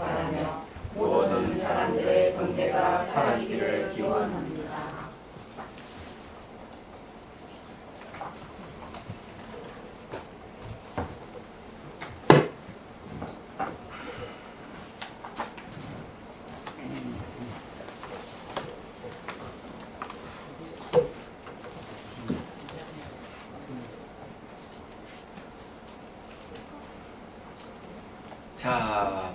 바라며 모든 사람들의 경제가 살아있기를 기원합니다. 자,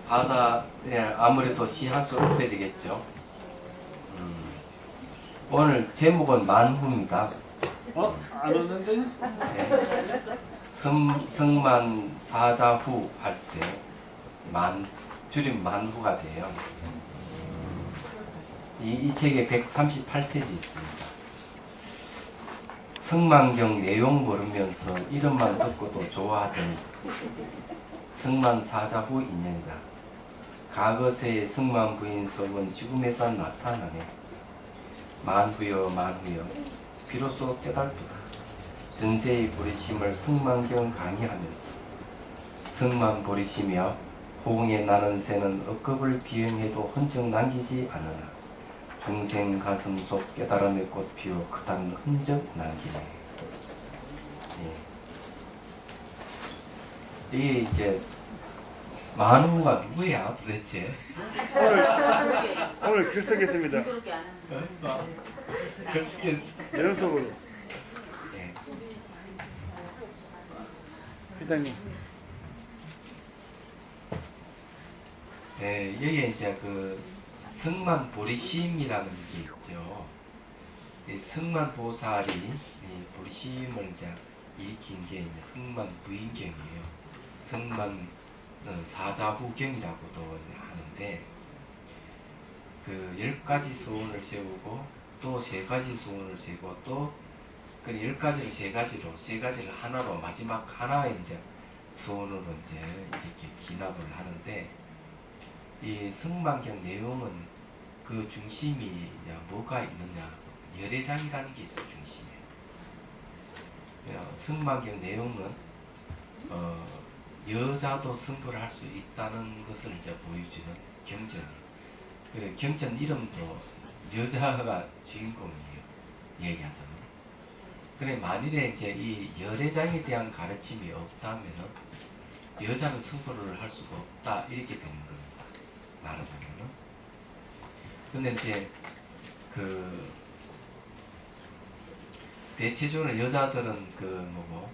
아무래도 시 한 수 읊어야 되겠죠. 오늘 제목은 만후입니다. 안 왔는데? 네. 성만 사자후 할 때 줄임 만후가 돼요. 이 책에 138페이지 있습니다. 성만경 내용 모르면서 이름만 듣고도 좋아하더니 성만 사자후 인연이다. 과거세의 성만 부인 속은 죽음에서 나타나네. 만후여 만후여 비로소 깨달도다. 전세의 부리심을 성만경 강의하면서 성만 부리시며 호응에 나는 새는 억겁을 비행해도 흔적 남기지 않으나 중생 가슴 속 깨달음의 꽃 피어 그단 흔적 남기네. 예. 이게 이제 만후가 누구야 도대체? 오늘 결석했습니다. 결석했어. 연속으로. 네. 회장님. 네, 여기에 이제 그 성만 보리심이라는 게 있죠. 이 성만 보살이 이 보리심을 이제 일으킨 게 이제 성만 부인경이에요. 성만 사자후경이라고도 하는데 그 10가지 소원을 세우고 또 3가지 소원을 세우고 또 그 10가지를 3가지를 하나로 마지막 하나의 이제 소원으로 이제 이렇게 기납을 하는데 이 성만경 내용은 그 중심이 뭐가 있느냐 열애장이라는 게 있어요. 중심에 성만경 내용은 여자도 승부를 할 수 있다는 것을 이제 보여주는 경전이에요. 그래 경전 이름도 여자가 주인공이에요. 얘기하자면. 그래 만일에 이제 이 열애장에 대한 가르침이 없다면은 여자는 승부를 할 수가 없다 이렇게 되는 겁니다. 말하자면은. 근데 이제 그 대체적으로 여자들은 그 뭐고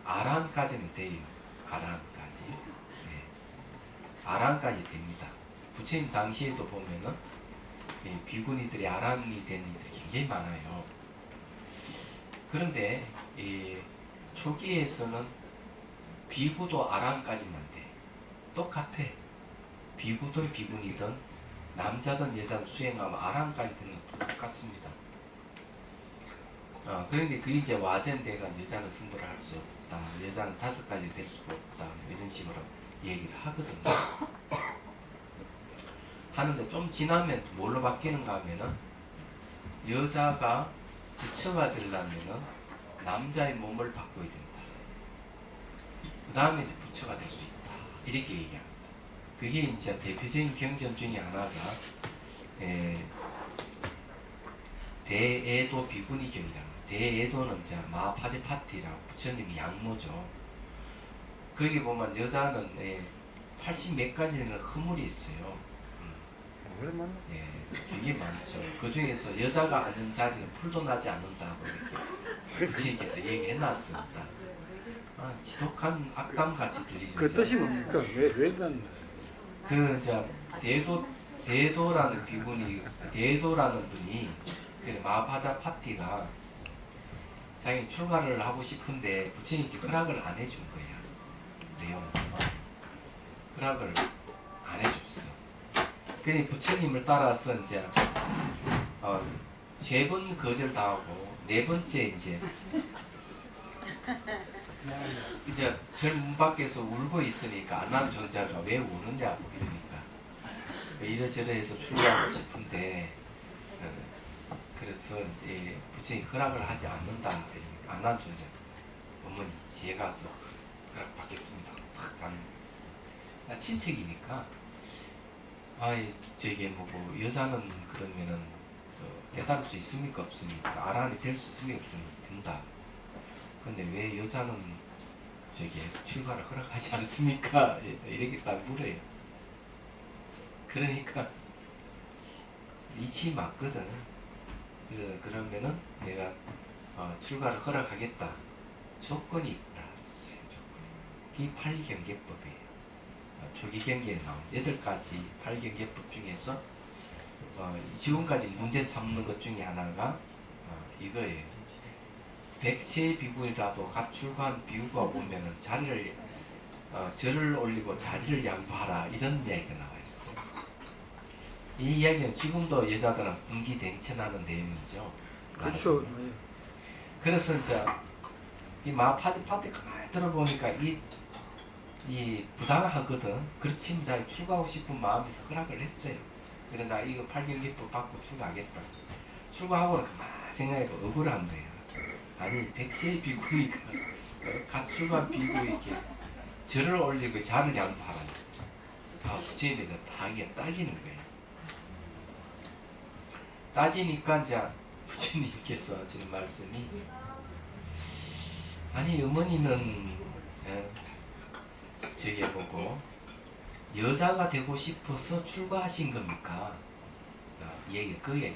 아란까지는 돼요. 아란까지. 네. 아란까지 됩니다. 부처님 당시에도 보면은 비구니들이 아란이 된 이들이 굉장히 많아요. 그런데 이 초기에서는 비구도 아란까지만 돼. 똑같아. 비구든 비구니든 남자든 여자든 수행하면 아란까지 되는 건 똑같습니다. 그런데 그게 이제 와전대가 여자는 승부를 할 수 없다. 여자는 5가지 될 수가 없다. 이런 식으로 얘기를 하거든요. 하는데 좀 지나면 뭘로 바뀌는가 하면은 여자가 부처가 되려면은 남자의 몸을 바꿔야 된다. 그 다음에 이제 부처가 될 수 있다. 이렇게 얘기합니다. 그게 이제 대표적인 경전 중에 하나가 대애도 비구니 경이라. 대애도는 이제 마파리파티라고 부처님이 양모죠. 거기 보면 여자는 80몇 가지 되는 허물이 있어요. 예, 되게 많죠. 그 중에서 여자가 앉는 자리는 풀도 나지 않는다고 이렇게 부처님께서 얘기해놨습니다. 지독한 악담같이 들리죠. 그 뜻이 뭡니까? 왜 그런? 그 대도라는 비군이 대도라는 분이 그 마파자 파티가 자기 출가를 하고 싶은데 부처님께 허락을 안 해준 거야. 내용을 허락을 안 해줬어. 그러니 부처님을 따라서 이제 3번 거절당하고 4번째 이제 문 밖에서 울고 있으니까 안난 존자가 왜 우느냐고 이러니까 이래저래해서 출가하고 싶은데 그래서 부처님 허락을 하지 않는다. 그러니까 안난 존자 어머니 지혜 가서 허락 받겠습니다. 친척이니까 아이 저게 뭐고 여자는 그러면은 대답할 수 있습니까 없습니까? 아란이 될 수 있습니까 없습니까? 된다. 근데 왜 여자는 저게 출가를 허락하지 않습니까? 이렇게 딱 물어요. 그러니까 이치 맞거든. 그러면은 내가 출가를 허락하겠다. 조건이 있다. 이 8경계법이에요. 초기경계에 나온 8가지 8경계법 중에서 지금까지 문제 삼는 것 중에 하나가 이거예요. 백세 비구이라도 가출한 비구가 보면은 자리를 절을 올리고 자리를 양보하라 이런 이야기가 나와 있어요. 이 이야기는 지금도 여자들은 분기댕천하는 내용이죠. 그렇죠. 그래서 이제 이 마파지 가만히 들어보니까 이 부당하거든. 그렇지만 잘 출가하고 싶은 마음에서 허락을 했어요. 그래 나 이거 8경계법 받고 출가하겠다. 출가하고는 가만히 생각해도 억울한 거야. 아니 백세 비구니까 가출한 비구에게 절을 올리고 자를 양보하라. 부처님에서 당연히 따지는 거예요. 따지니까 이제 부처님께서 하시는 말씀이 아니 어머니는 저게 보고 여자가 되고 싶어서 출가하신 겁니까? 얘기 그 얘기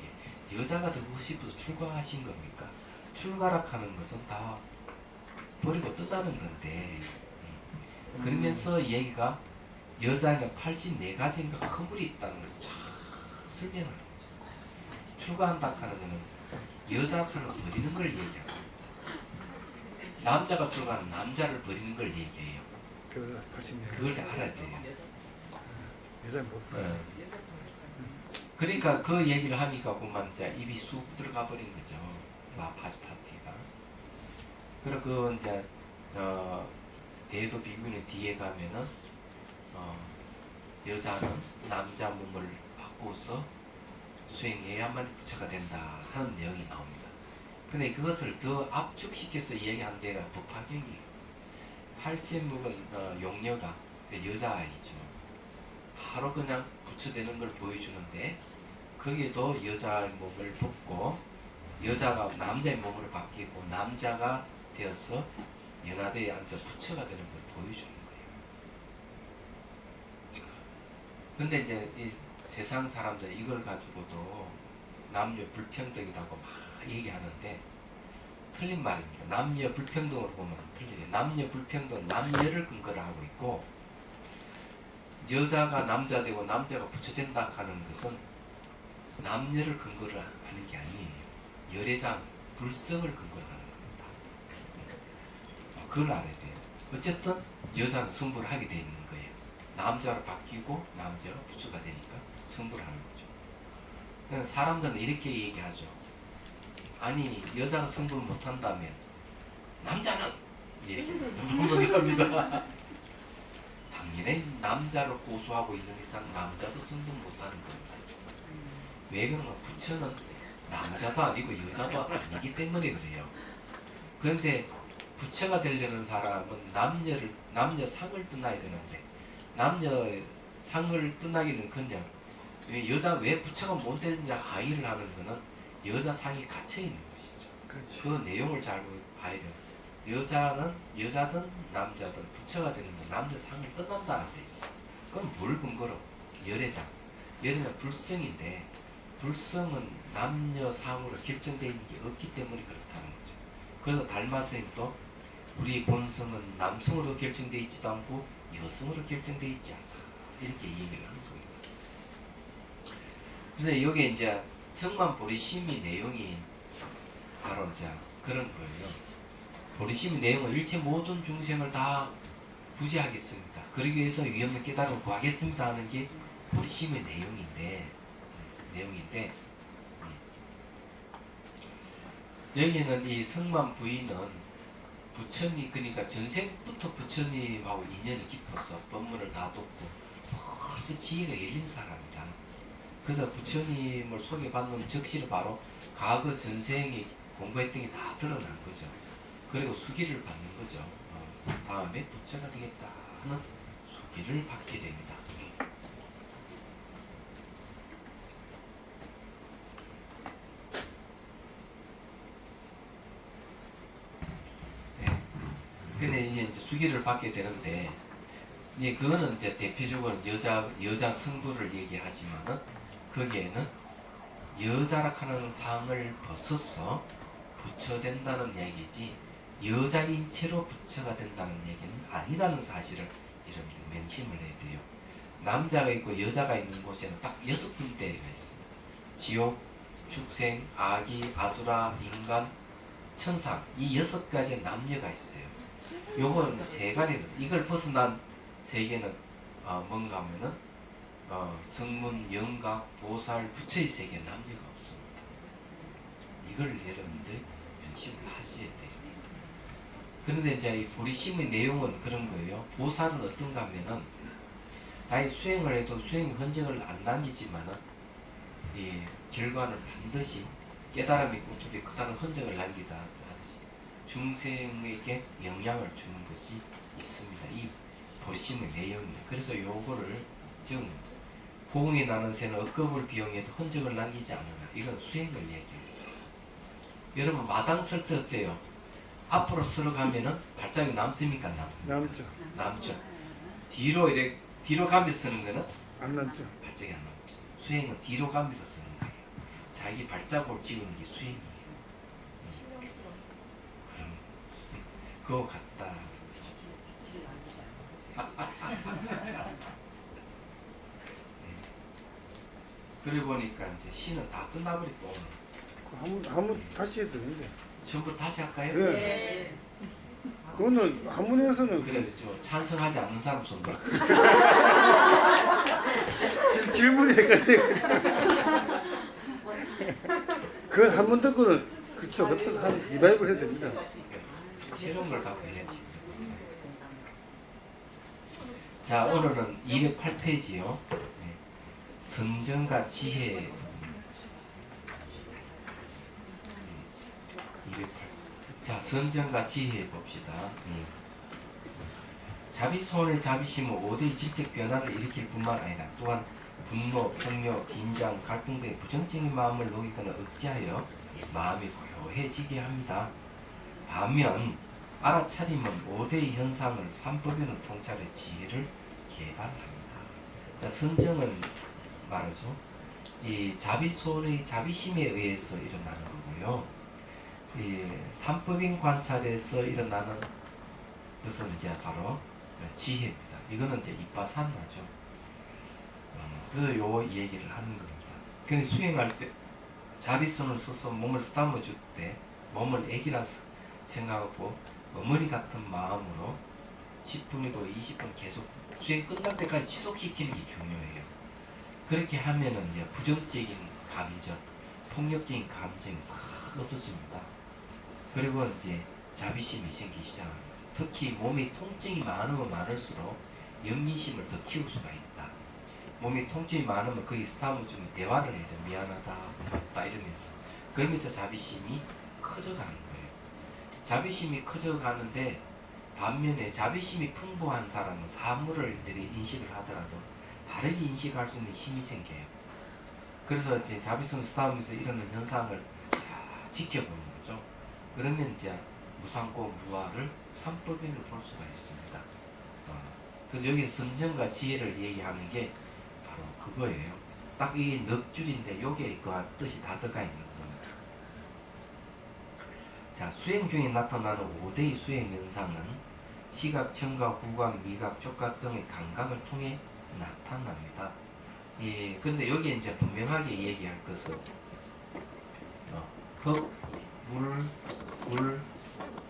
여자가 되고 싶어서 출가하신 겁니까? 출가락하는 것은 다 버리고 뜨자는 건데 그러면서 얘기가 여자가 84가지인가 허물이 있다는 걸 쫙 설명하는 거죠. 출가한다 하는 거는 여자를 버리는 걸 얘기하고 남자가 출가하는 남자를 버리는 걸 얘기해요. 그걸 잘 알아야 돼요. 여자 못 써. 그러니까 그 얘기를 하니까 그만 이제 입이 쑥 들어가 버린 거죠. 마파지 파티가. 그리고 그 이제 대도 비구니 뒤에 가면은 여자는 남자 몸을 바꾸어서 수행해야만 부처가 된다 하는 내용이 나옵니다. 근데 그것을 더 압축시켜서 이야기한 데가 법화경이에요. 80묵은 용녀가 여자아이죠. 바로 그냥 부처되는 걸 보여주는데 거기에도 여자의 몸을 벗고 여자가 남자의 몸으로 바뀌고 남자가 되어서 연하대에 앉아 부처가 되는 걸 보여주는 거예요. 근데 이제 이 세상 사람들 이걸 가지고도 남녀 불평등이라고 막 얘기하는데 틀린 말입니다. 남녀 불평등으로 보면 틀려요. 남녀 불평등은 남녀를 근거로 하고 있고 여자가 남자 되고 남자가 부처 된다 하는 것은 남녀를 근거로 하는 게 아니에요. 열애장, 불성을 근거로 하는 겁니다. 그걸 알아야 돼요. 어쨌든 여자는 승부를 하게 돼 있는 거예요. 남자로 바뀌고 남자가 부처가 되니까 승부를 하는 거죠. 그러니까 사람들은 이렇게 얘기하죠. 아니 여자가 승부를 못한다면 남자는 이렇게 합니다. 당연히 남자를 고수하고 있는 이상 남자도 승부를 못하는 겁니다. 왜 그런가? 부처는 남자도 아니고 여자도 아니기 때문에 그래요. 그런데 부처가 되려는 사람은 남녀 상을 떠나야 되는데 남녀 상을 떠나기는커녕 여자 왜 부처가 못 되는지 가의를 하는 것은 여자 상이 갇혀 있는 것이죠. 그렇죠. 그 내용을 잘 봐야 돼요. 여자든 남자든 부처가 되는 건 남자 상을 떠난다는 데 있어. 그럼 뭘 근거로? 열애장 불성인데 불성은 남녀 상으로 결정되어 있는 게 없기 때문에 그렇다는 거죠. 그래서 달마스님도 우리 본성은 남성으로 결정되어 있지도 않고 여성으로 결정되어 있지 않다. 이렇게 얘기를 하는 거예요. 그래서 여기에 이제 성만 보리심의 내용이 바로 이제 그런 거예요. 보리심의 내용은 일체 모든 중생을 다 구제하겠습니다. 그러기 위해서 위엄의 깨달음을 구하겠습니다 하는 게 보리심의 내용인데 여기는 이 성만 부인은 부처님 그러니까 전생부터 부처님하고 인연이 깊어서 법문을 다 듣고 벌써 지혜가 열린 사람이라 그래서 부처님을 소개받는 적시를 바로 과거 전생에 공부했던 게 다 드러난 거죠. 그리고 수기를 받는 거죠. 다음에 부처가 되겠다 하는 주기를 받게 됩니다. 네. 근데 이제 수기를 받게 되는데, 이제 그거는 이제 대표적으로 여자 승부를 얘기하지만은, 거기에는 여자라 하는 상을 벗어서 부처된다는 얘기지, 여자인 채로 부처가 된다는 얘기는 아니라는 사실을 여러분들 명심을 해야 돼요. 남자가 있고 여자가 있는 곳에는 딱 6군데가 있습니다. 지옥, 축생, 아기, 아수라, 인간, 천상, 이 6가지의 남녀가 있어요. 요거는 세가리는, 이걸 벗어난 세계는 뭔가 하면은 성문, 영각, 보살, 부처의 세계 남녀가 없습니다. 이걸 여러분들 명심을 하셔야 돼요. 그런데 이제 이 보리심의 내용은 그런 거예요. 보살은 어떤가 하면은 자기 수행을 해도 수행 흔적을 안 남기지만은 이 결과는 반드시 깨달음이 꿈틀이 크다는 흔적을 남기다 하듯이 중생에게 영향을 주는 것이 있습니다. 이 보리심의 내용입니다. 그래서 요거를 지금 보응이 나는 새는 억겁을 비용해도 흔적을 남기지 않는다. 이건 수행을 얘기합니다. 여러분 마당 쓸 때 어때요? 앞으로 쓸어가면은 발작이 남습니까? 남죠. 남죠. 뒤로 가면서 쓰는 거는 안 남죠. 발작이 안 남죠. 수행은 뒤로 가면서 쓰는 거예요. 자기 발자국을 찍는 게 수행이에요. 그거 같다. 그래 보니까 이제 시는 다 끝나버렸고 오늘. 한번 다시 해도 되는데. 전부 다시 할까요? 네. 그거는 한문에서는 그래, 찬성하지 않는 사람 손들. 질문이 헷갈려. 그 한 번 듣고는 그쵸. 한 리바이벌 해야 됩니다. 새로운 걸 갖고 해야지. 자, 오늘은 208페이지요. 네. 선정과 지혜. 208. 자, 선정과 지혜 봅시다. 자비소원의 자비심은 5대의 질적 변화를 일으킬 뿐만 아니라 또한 분노, 폭력, 긴장, 갈등 등의 부정적인 마음을 녹이거나 억제하여 마음이 고요해지게 합니다. 반면 알아차림은 5대의 현상을 3법에는 통찰의 지혜를 개발합니다. 자, 선정은 말이죠. 이 자비소원의 자비심에 의해서 일어나는 거고요. 이 3법인 관찰에서 일어나는 것은 이제 바로 지혜입니다. 이거는 이제 이빠산나죠. 그래서 요 얘기를 하는 겁니다. 근데 수행할 때 자비손을 써서 몸을 쓰다듬어 줄 때 몸을 애기라 생각하고 어머니 같은 마음으로 10분이고 20분 계속 수행 끝날 때까지 지속시키는 게 중요해요. 그렇게 하면은 이제 부정적인 감정, 폭력적인 감정이 싹 없어집니다. 그리고 이제 자비심이 생기기 시작합니다. 특히 몸에 통증이 많으면 많을수록 연민심을 더 키울 수가 있다. 몸에 통증이 많으면 거기 스타면 좀 대화를 해야 돼. 미안하다, 고맙다 이러면서. 그러면서 자비심이 커져가는 거예요. 자비심이 커져가는데 반면에 자비심이 풍부한 사람은 사물을 인식을 하더라도 다르게 인식할 수 있는 힘이 생겨요. 그래서 이제 자비심 싸움에서 이런 현상을 다 지켜보는 거죠. 그러면 이제 무상고 무아를 3법인으로 볼 수가 있습니다. 그래서 여기 선정과 지혜를 얘기하는 게 바로 그거예요. 딱 이게 넉 줄인데 여기에 그 뜻이 다 들어가 있는 겁니다. 자, 수행 중에 나타나는 5대의 수행 현상은 시각, 청각, 후각, 미각, 촉각 등의 감각을 통해 나타납니다. 예, 근데 여기에 이제 분명하게 얘기할 것은 흙, 물,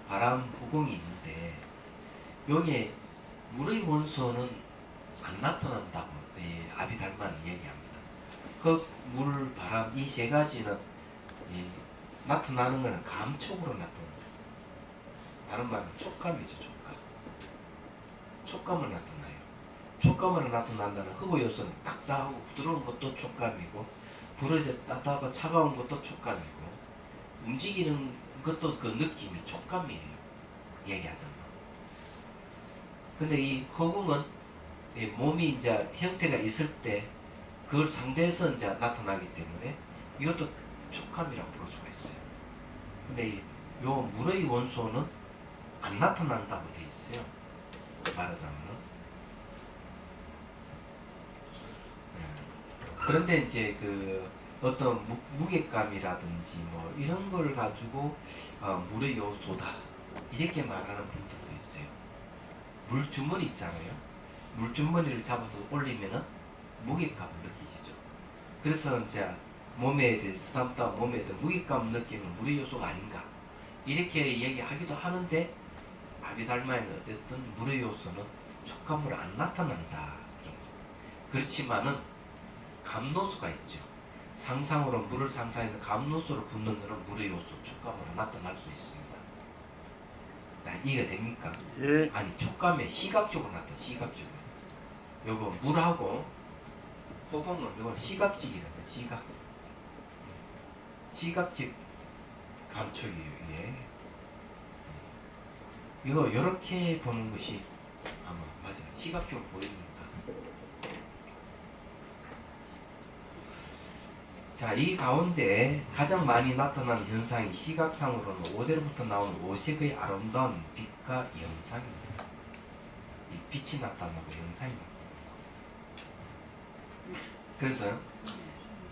바람, 후공이 있는데 여기에 물의 원소는 안 나타난다고 아비달만 얘기합니다. 흙, 물, 바람 이 세 가지는 나타나는 것은 감촉으로 나타납니다. 다른 말은 촉감이죠. 촉감을 나타나요. 촉감으로 나타난다는 흙의 요소는 딱딱하고 부드러운 것도 촉감이고 부러져 딱딱하고 차가운 것도 촉감이고 움직이는 것도 그 느낌이 촉감이에요. 얘기하자면. 근데 이 허공은 이 몸이 이제 형태가 있을 때 그걸 상대해서 이제 나타나기 때문에 이것도 촉감이라고 볼 수가 있어요. 근데 요 물의 원소는 안 나타난다고 돼 있어요. 말하자면. 그런데 이제 그 어떤 무게감이라든지 뭐 이런 걸 가지고 물의 요소다 이렇게 말하는 분들도 있어요. 물주머니 있잖아요. 물주머니를 잡아서 올리면은 무게감을 느끼시죠. 그래서 이제 몸에 쓰담다 몸에 무게감 느끼는 물의 요소가 아닌가 이렇게 얘기하기도 하는데 아비달마에는 어쨌든 물의 요소는 촉감으로 안 나타난다. 그렇지만은 감노수가 있죠. 상상으로 물을 상상해서 감노수로 붙는 것은 물의 요소 촉감으로 나타날 수 있습니다. 자, 이해가 됩니까? 예. 아니 촉감에 시각적으로 나타나. 시각적으로. 요거 물하고 호봉은 요건 시각적이라서 시각. 시각적 감촉이에요. 이게. 이거 요렇게 보는 것이 아마 맞아요. 시각적으로 보입니다. 자, 이 가운데 가장 많이 나타나는 현상이 시각상으로는 5대로부터 나오는 5색의 아름다운 빛과 영상입니다. 이 빛이 나타나고 영상이 나타납니다. 그래서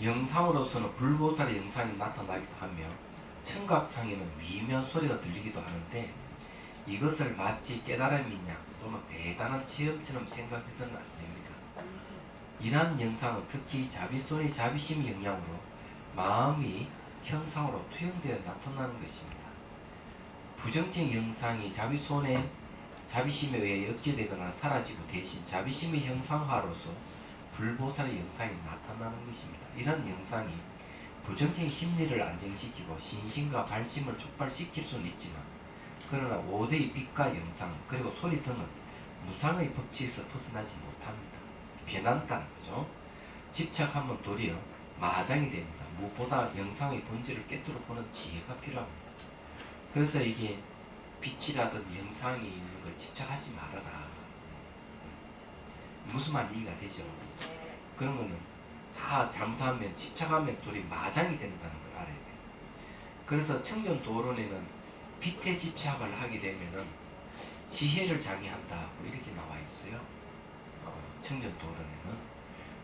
영상으로서는 불보살의 영상이 나타나기도 하며 청각상에는 미묘한 소리가 들리기도 하는데 이것을 마치 깨달음이냐 또는 대단한 체험처럼 생각해서는 안 됩니다. 이러한 영상은 특히 자비손의 자비심의 영향으로 마음이 형상으로 투영되어 나타나는 것입니다. 부정적 영상이 자비손의 자비심에 의해 억제되거나 사라지고 대신 자비심의 형상화로서 불보살의 영상이 나타나는 것입니다. 이런 영상이 부정적 심리를 안정시키고 신심과 발심을 촉발시킬 수는 있지만 그러나 5대의 빛과 영상 그리고 소리 등은 무상의 법칙에서 벗어나지 못합니다. 변한다는 거죠. 집착하면 도리어 마장이 됩니다. 무엇보다 영상의 본질을 깨뜨려 보는 지혜가 필요합니다. 그래서 이게 빛이라든 영상이 있는 걸 집착하지 말아라. 무슨 말 이해가 되죠? 그런 거는 다 잘못하면 집착하면 도리 마장이 된다는 걸 알아야 돼요. 그래서 청년 도론에는 빛에 집착을 하게 되면은 지혜를 장애한다 이렇게 나와 있어요. 청년 도론에는.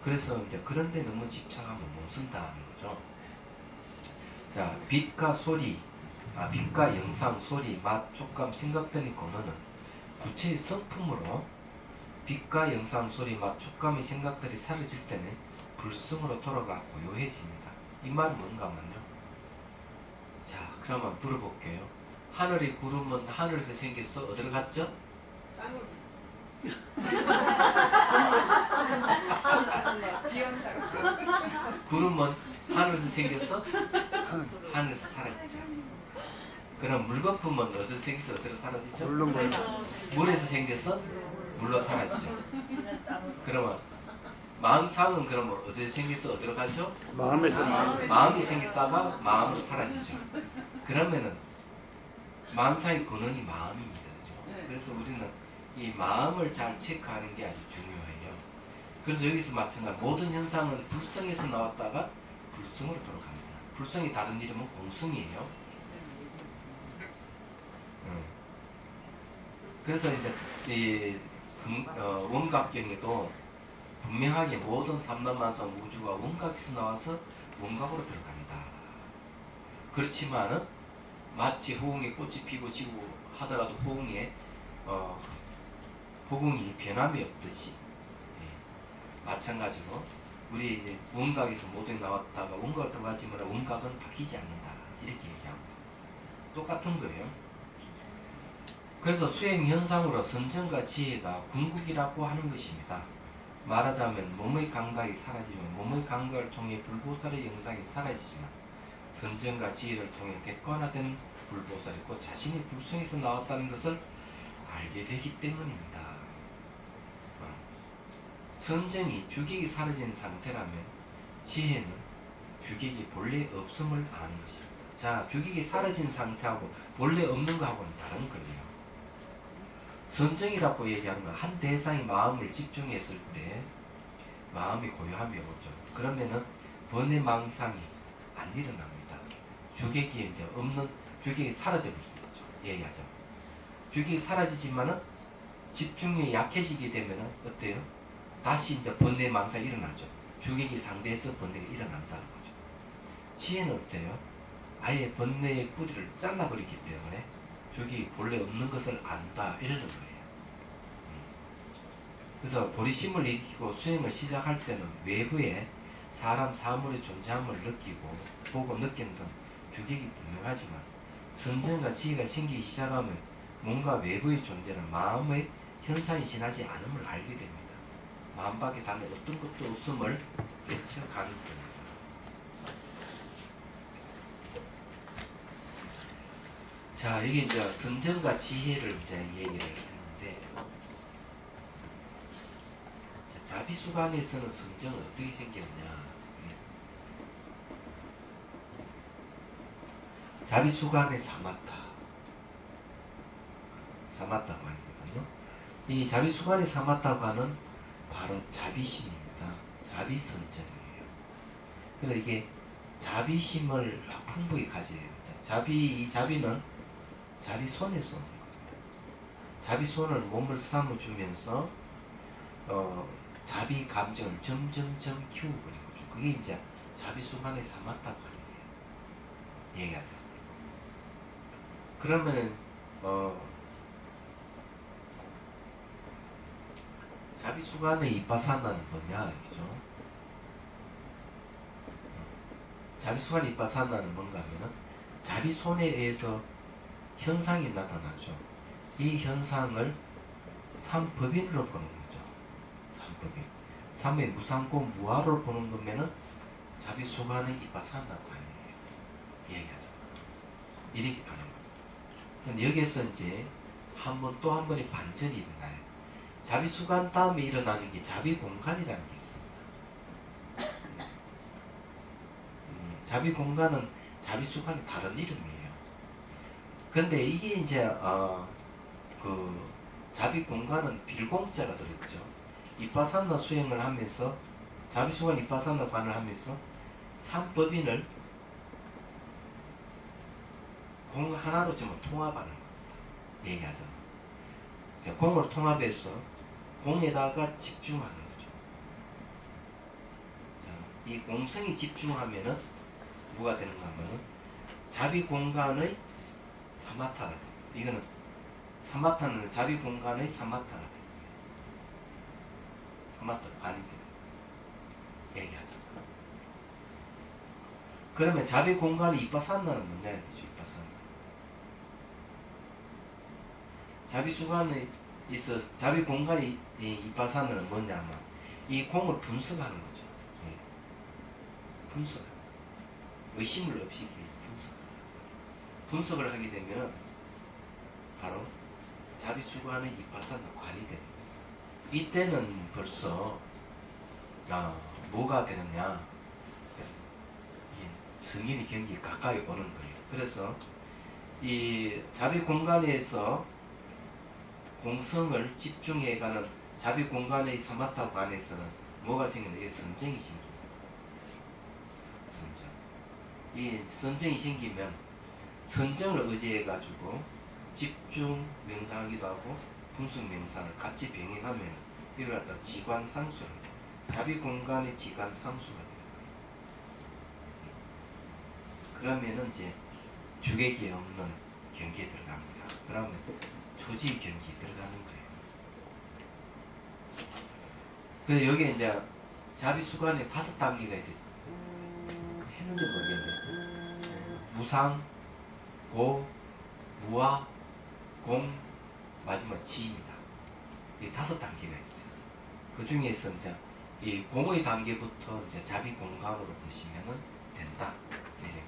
그래서 이제 그런데 너무 집착하면 못 쓴다는 거죠. 자, 빛과 소리, 빛과 영상, 소리, 맛, 촉감, 생각 등의 권한은 구체의 성품으로 빛과 영상, 소리, 맛, 촉감의 생각들이 사라질 때는 불성으로 돌아가 고요해집니다. 이 말은 뭔가만요. 자, 그러면 물어볼게요. 하늘의 구름은 하늘에서 생겨서 어디로 갔죠? 구름은 하늘에서 생겨서 하늘에서 사라지죠. 그럼 물거품은 어디서 생겨서 어디로 사라지죠? 물에서 생겨서 물로 사라지죠. 그러면 마음상은 그러면 어디서 생겨서 어디로 가죠? 마음에서 마음이 생겼다가 마음으로 사라지죠. 그러면은 마음상의 근원이 마음입니다. 그렇죠? 그래서 우리는 이 마음을 잘 체크하는 게 아주 중요해요. 그래서 여기서 마찬가지 모든 현상은 불성에서 나왔다가 불성으로 돌아갑니다. 불성이 다른 이름은 공성이에요. 그래서 이제 이 원각경에도 분명하게 모든 삼만만상 우주가 원각에서 나와서 원각으로 들어간다. 그렇지만은 마치 호응에 꽃이 피고 지고 하더라도 호응에 호응이 변함이 없듯이 마찬가지로 우리 이제 원각에서 모든 나왔다가 원각으로 들어가지만 원각은 바뀌지 않는다 이렇게 얘기합니다. 똑같은 거예요. 그래서 수행 현상으로 선정과 지혜가 궁극이라고 하는 것입니다. 말하자면 몸의 감각이 사라지면 몸의 감각을 통해 불보살의 영상이 사라지지만 선정과 지혜를 통해 객관화된 불보살이 곧 자신이 불성에서 나왔다는 것을 알게 되기 때문입니다. 선정이 주객이 사라진 상태라면 지혜는 주객이 본래 없음을 아는 것입니다. 자, 주객이 사라진 상태하고 본래 없는 거하고는 다른 거예요. 선정이라고 얘기하는 건 한 대상이 마음을 집중했을 때 마음이 고요함이 오죠. 그러면은 번뇌망상이 안 일어납니다. 주객이 이제 없는, 주객이 사라져버리는 거죠. 얘기하자면. 주객이 사라지지만은 집중력이 약해지게 되면은 어때요? 다시 이제 번뇌망상이 일어나죠. 주객이 상대해서 번뇌가 일어난다는 거죠. 지혜는 어때요? 아예 번뇌의 뿌리를 잘라버리기 때문에 주객이 본래 없는 것을 안다, 이러는 거예요. 그래서 보리심을 일으키고 수행을 시작할 때는 외부에 사람, 사물의 존재함을 느끼고 보고 느끼는 등 주객이 분명하지만 선정과 지혜가 생기기 시작하면 뭔가 외부의 존재는 마음의 현상이 지나지 않음을 알게 됩니다. 마음 밖에 다른 어떤 것도 없음을 깨쳐가는 겁니다. 자, 이게 이제 선정과 지혜를 이제 얘기를 했는데, 자비수감에서는 선정은 어떻게 생겼냐? 자비수감의 사마타가 아니거든요. 이 자비수감의 사마타가는 바로 자비심입니다. 자비선정이에요. 그래서 이게 자비심을 풍부히 가져야 됩니다. 이 자비는 자비손에서 오는 겁니다. 자비손을 몸을 삼아주면서 자비 감정을 점점점 키워버린 거죠. 그게 이제 자비수감의 사마타가 아니에요. 얘기하자. 그러면은 자비수간의 이빠사나는 뭐냐, 그죠? 자비수간 이빠사나는 뭔가 하면은 자비손에 의해서 현상이 나타나죠. 이 현상을 삼법인으로 보는 거죠. 삼법인. 삼의 무상고 무아로 보는 거면은 자비수간의 이빠사나가 아니에요. 얘기하자. 이렇게 가는 거예요. 근데 여기에서 이제 또 한 번의 반전이 일어나요. 자비수간 다음에 일어나는 게 자비공간이라는 게 있습니다. 자비공간은 자비수간의 다른 이름이에요. 근데 이게 이제 그 자비공간은 빌공자가 들었죠. 이빠사나 수행을 하면서 자비수간 이빠사나 관을 하면서 삼법인을 공 하나로 좀 통합하는 겁니다. 얘기하자면. 공을 통합해서 공에다가 집중하는 거죠. 자, 이 공성이 집중하면은 뭐가 되는가 하면은 자비 공간의 사마타가 돼요. 이거는 사마타는 자비 공간의 사마타가 돼요. 사마타 관이 돼요. 얘기하자. 그러면 자비 공간의 이빠산나는 뭐냐 이죠. 이빠산나. 자비 수간에 있어 자비 공간의 이빠산나는 뭐냐면 이 공을 분석하는 거죠. 예. 분석. 의심을 없이기 위해서 분석을 하게 되면 바로 자비수관의 이빠산나 관이 됩니다. 이때는 벌써 뭐가 되느냐, 성인의 경기에 가까이 오는 거예요. 그래서 이 자비 공간에서 공성을 집중해가는 자비 공간의 사마타 관에서는 뭐가 생기냐, 이게 선정이 생깁니다. 이 선정이 생기면 선정을 의지해가지고 집중 명상하기도 하고 분석 명상을 같이 병행하면 이걸 갖다 지관상수를, 자비 공간의 지관상수가 됩니다. 그러면은 이제 주객이 없는 경기에 들어갑니다. 그러면 초지 경기에 들어가는 거예요. 그래서 여기에 이제 자비 수관에 5단계가 있어요. 했는지 모르겠네. 무상, 고, 무아, 공, 마지막 지입니다. 이 5단계가 있어요. 그 중에서 이제 이 공의 단계부터 이제 자비 공간으로 보시면은 된다. 네.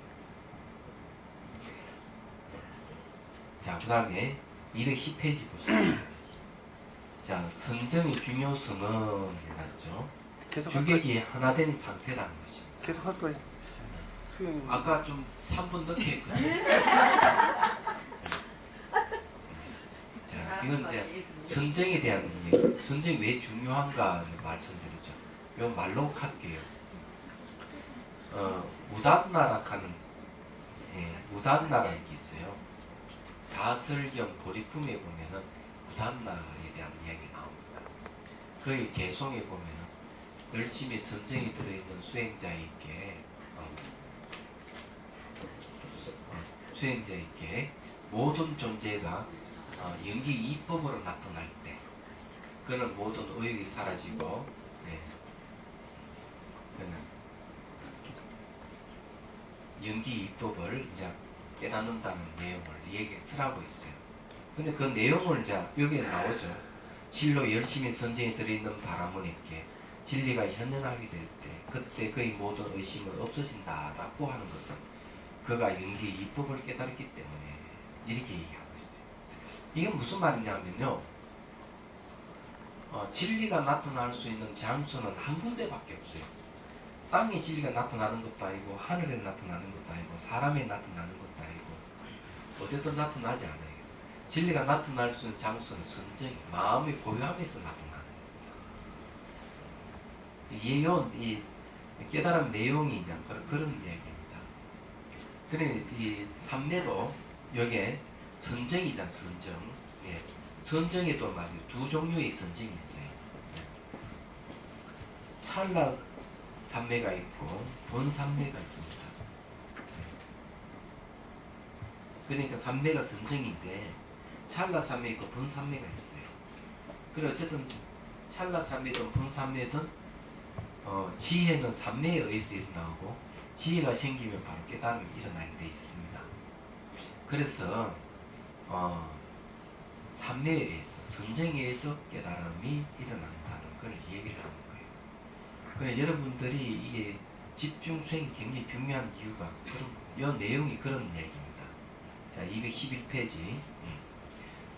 자, 그 다음에 210페이지 보시면 자, 선정의 중요성은 해놨죠. 주객이 하나 된 상태라는 것입니다. 계속 할 거예요. 수영. 아까 좀 3분 늦게 했거든요. 자, 이건 이제 선정에 대한 얘기. 선정이 왜 중요한가 말씀드리죠. 이거 말로 할게요. 무단나락하는 무단나라는 게 있어요. 자설경 보리품에 보면은 무단나에 대한 이야기 나옵니다. 거의 개송에 보면은 열심히 선정이 들어있는 수행자에게 수행자에게 모든 존재가 연기 이법으로 나타날 때 그는 모든 의욕이 사라지고 그는 연기 이법을 이제 깨닫는다는 내용을 쓰라고 있어요. 근데 그 내용을 이제 여기에 나오죠. 실로 열심히 선정이 들어있는 바라문에게 진리가 현현하게 될 때 그때 그의 모든 의심은 없어진다라고 하는 것은 그가 연기 이법을 깨달았기 때문에 이렇게 얘기하고 있어요. 이게 무슨 말이냐면요. 진리가 나타날 수 있는 장소는 한 군데밖에 없어요. 땅에 진리가 나타나는 것도 아니고 하늘에 나타나는 것도 아니고 사람에 나타나는 것도 아니고 어디든 나타나지 않아요. 진리가 나타날 수 있는 장소는 선정이 마음의 고요함에서 나타나는 거예요. 이 깨달음 내용이 그냥 그런 이야기입니다. 그래 이 삼매도 여기에 선정이잖아. 선정. 예. 선정에도 말이에요. 두 종류의 선정이 있어요. 찰나 삼매가 있고 본 삼매가 있습니다. 그러니까 삼매가 선정인데 찰나 삼매 있고 본 삼매가 있어요. 그래 어쨌든 찰나 삼매든 본 삼매든 지혜는 삼매에 의해서 일어나고 지혜가 생기면 바로 깨달음이 일어나게 되어 있습니다. 그래서 삼매에 의해서 선정에 의해서 깨달음이 일어난다는 걸 얘기를 하는 거예요. 그래 여러분들이 이게 집중 수행이 굉장히 중요한 이유가 이 내용이 그런 얘기입니다. 자 211페이지.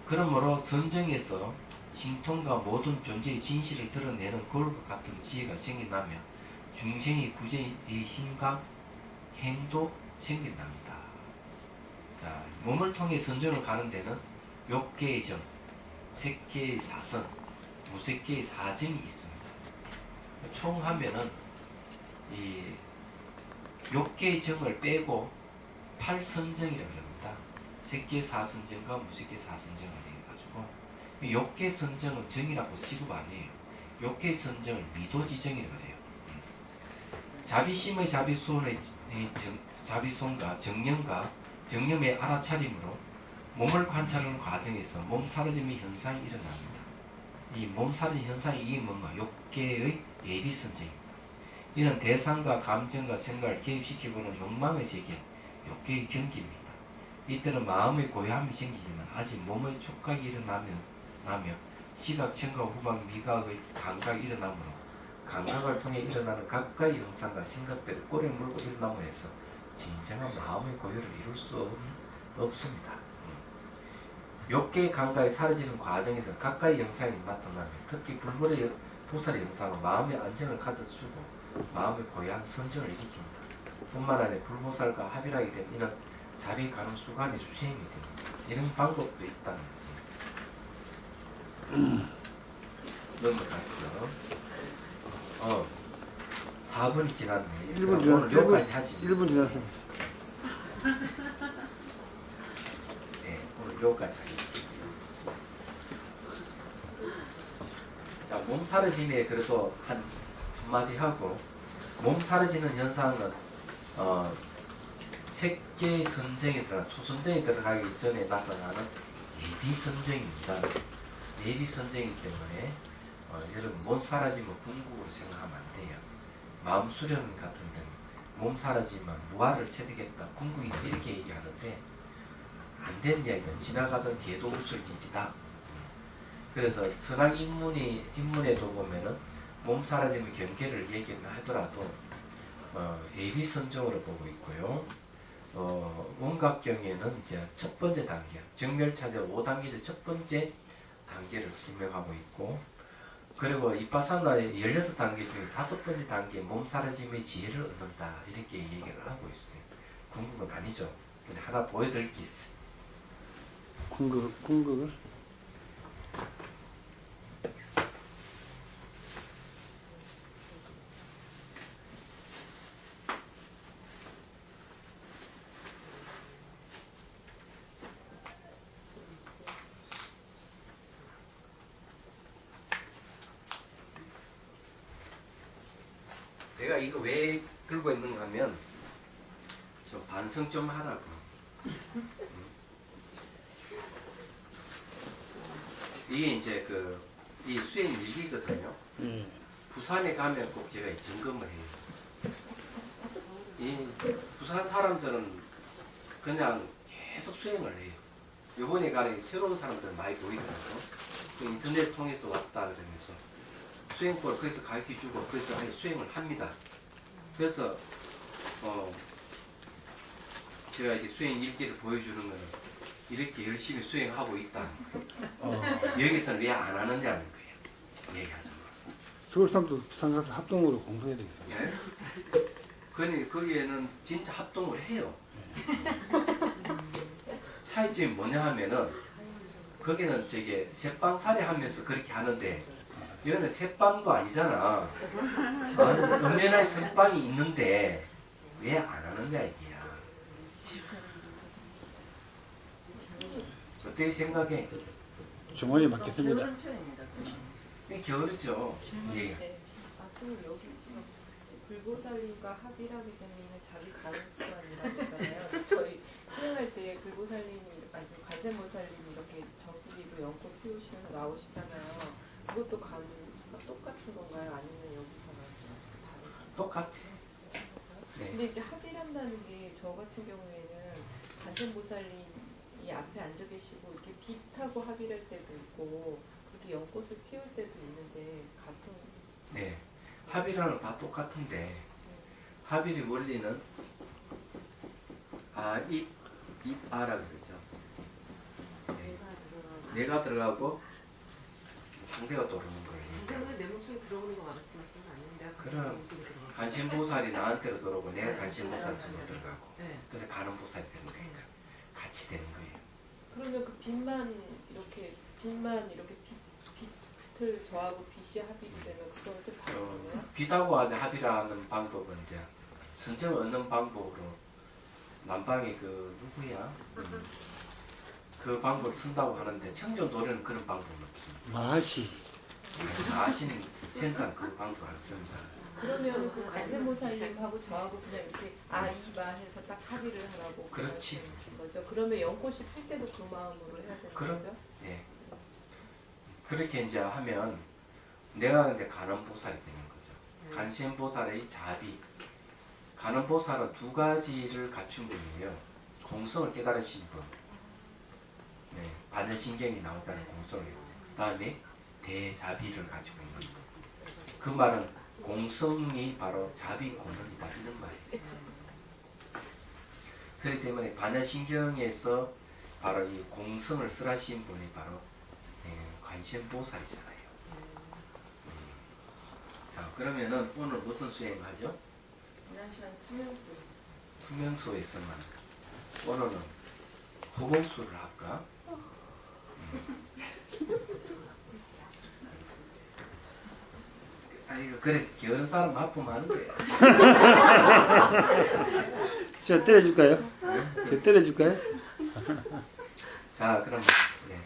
그러므로 선정에서 신통과 모든 존재의 진실을 드러내는 거울과 같은 지혜가 생긴다면 중생의 구제의 힘과 행도 생긴답니다. 자, 몸을 통해 선정을 가는 데는 6개의 정, 3개의 사선, 5개의 사정이 있습니다. 총 하면은 이 6개의 정을 빼고 8선정이라고 합니다. 3개의 사선정과 5개의 사선정을 해가지고 6개의 선정은 정이라고 취급 아니에요. 6개의 선정을 미도지정이라고 해요. 자비심의 자비손과 정념과 정념의 알아차림으로 몸을 관찰하는 과정에서 몸 사라짐의 현상이 일어납니다. 이 몸 사라짐 현상이 이게 뭔가 6개의 예비 선정입니다. 이는 대상과 감정과 생각을 개입시키고는 욕망의 세계, 6개의 경지입니다. 이때는 마음의 고요함이 생기지만 아직 몸의 촉각이 일어나며 시각, 청각, 후각, 미각의 감각이 일어나므로 감각을 통해 일어나는 각각의 형상과 생각들을 꼬리에 물고 일어남으로 해서 진정한 마음의 고요를 이룰 수 없습니다. 6개의 감각이 사라지는 과정에서 각각의 형상이 나타나면 특히 불벌의 보살의 형상은 마음의 안정을 가져주고 마음의 고요한 선정을 일으킵니다. 뿐만 아니라 불보살과 합일하게 되면 이는 자비 가능 수관이 수행이 됩니다. 이런 방법도 있다는 거죠. 넘어갔어. 4분이 지났네. 1분 오늘 지났어. 여기까지 하시. 1분 지났어. 네, 오늘 여기까지 하겠습니다. 자, 몸 사라짐에 그래도 한마디 하고, 몸 사라지는 현상은 3개의 선정에 초선정에 들어가기 전에 나타나는 예비선정입니다. 예비선정이기 때문에 여러분 몸 사라지면 궁극으로 생각하면 안 돼요. 마음 수련 같은 데는 몸 사라지면 무아를 체득했다. 궁극이다. 이렇게 얘기하는데 안 된 이야기는 지나가던 개도 웃을 일이다. 그래서 선악 인문에도 보면은 몸 사라지는 경계를 얘기를 하더라도 예비선정으로 보고 있고요. 원각경에는 이제 첫 번째 단계, 정멸차제 5단계의 첫 번째 단계를 설명하고 있고, 그리고 이빠사나의 16단계 중에 5번째 단계 몸 사라짐의 지혜를 얻는다. 이렇게 얘기를 하고 있어요. 궁극은 아니죠. 근데 하나 보여드릴 게 있어요. 궁극을? 내가 이거 왜 들고 있는가 하면 저 반성 좀 하라고. 이게 이제 이 수행 일기거든요. 부산에 가면 꼭 제가 이 점검을 해요. 이 부산 사람들은 그냥 계속 수행을 해요. 요번에 가는 새로운 사람들 많이 보이더라고요. 그 인터넷 통해서 왔다 그러면서 수행법을 거기서 가르쳐주고 거기서 아예 수행을 합니다. 그래서 제가 이렇게 수행 일기를 보여주는 거는 이렇게 열심히 수행하고 있다. 여기서는 왜 안 하느냐는 거예요. 얘기하자면. 서울 사람도 부산 가서 합동으로 공부해야 되겠어요. 네? 그러니 거기에는 진짜 합동을 해요. 차이점이 뭐냐 하면은 거기는 저게 새빵살이 하면서 그렇게 하는데 여기는 새빵도 아니잖아. 엄연한 새빵이 있는데 왜 안 하느냐 이게야. 어떻게 생각해? 주머니 맞겠습니다. 게으른 편입니다. 이게 게으르죠. 예. 앞으로 여기 지금 불보살님과 합의를 하게 되면 자기 가능성이라고 하잖아요. 저희 수행할 때 불보살님이 아주 관세모살님이 이렇게 정수리로 연꽃 피우시는 거 나오시잖아요. 그것도 가능성가 똑같은 건가요? 아니면 여기서는 다른가요? 똑같아. 네. 근데 이제 합의를 한다는 게 저 같은 경우에는 관세모살님이 앞에 앉아 계시고 이렇게 빛하고 합의를 할 때도 있고 그렇게 연꽃을 피울 때도 있는데 같은 네. 합의라는 다 똑같은데 합의의 원리는 입아라 그러죠. 네. 내가 들어가고 상대가 들어오는 거예요. 내 목소리 들어오는 거 말씀하시는 거 아닌데? 그럼 간신보살이 나한테로 들어오고 내가 간신보살처럼 들어가고 네. 그래서 가는보살이 되는 거니까 같이 되는 거예요. 그러면 그 빛만 이렇게 빛을 저하고 빛이 합의가 되면 그거는 좀 다른 거예요? 빛하고 합의라는 방법은 이제 선정을 얻는 방법으로 남방의 누구야? 그 방법을 쓴다고 하는데 청정도련은 그런 방법은 없습니다. 마시. 아시는 센터는 그 방법 안 씁니다. 그러면 그 관세모살님하고 저하고 그냥 이렇게 이마 해서 딱 합의를 하라고 그렇지. 거죠. 그러면 연꽃이 필 때도 그 마음으로 해야 되는 그럼. 거죠? 예. 그렇게 이제 하면 내가 이제 간원보살이 되는 거죠. 간신보살의 자비. 간원보살은 두 가지를 갖춘 분이에요. 공성을 깨달으신 분. 네. 반야신경이 나오다는 공성을. 그 다음에 대자비를 가지고 있는 분. 그 말은 공성이 바로 자비 고문이다 이런 말이에요. 그렇기 때문에 반야신경에서 바로 이 공성을 쓰라신 분이 바로 관세음보살이잖아요. 자, 그러면은 오늘 무슨 수행하죠? 지난 시간 투명수. 투명소에서만 오늘은 허공수를 할까? 아이고 그래 게으른 사람 아프면 하는 거야. 제가 때려줄까요? 제가 때려줄까요? 자, 그럼 네.